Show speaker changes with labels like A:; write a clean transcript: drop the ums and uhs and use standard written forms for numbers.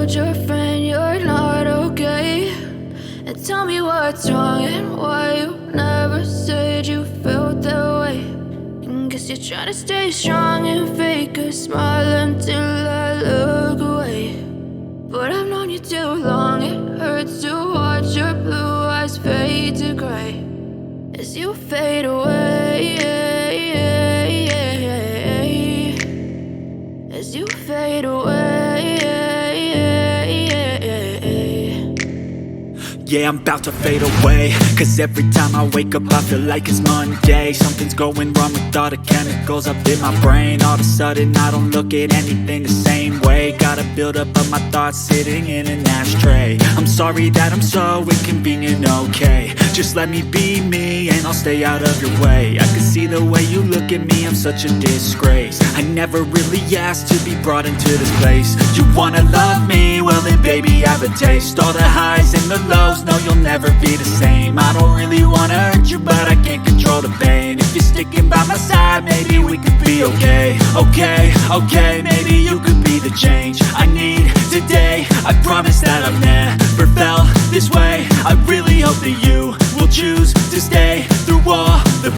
A: told your friend you're not okay, and tell me what's wrong and why you never said you felt that way. And guess you're trying to stay strong and fake a smile until I look away. But I've known you too long, it hurts to watch your blue eyes fade to gray as you fade away, as you fade away.
B: Yeah, I'm about to fade away, cause every time I wake up I feel like it's Monday. Something's going wrong with all the chemicals up in my brain. All of a sudden I don't look at anything the same way. Got a buildup of my thoughts sitting in an ashtray. I'm sorry that I'm so inconvenient, okay. Just let me be me and I'll stay out of your way. I can see the way you look at me, I'm such a disgrace. I never really asked to be brought into this place. You wanna love me? Well then baby have a taste. All the highs and the lows, no, you'll never be the same. I don't really wanna hurt you, but I can't control the pain. If you're sticking by my side, maybe we could be okay. Okay, maybe you could be the change I need today. I promise that I've never felt this way. I really hope that you will choose to stay through all the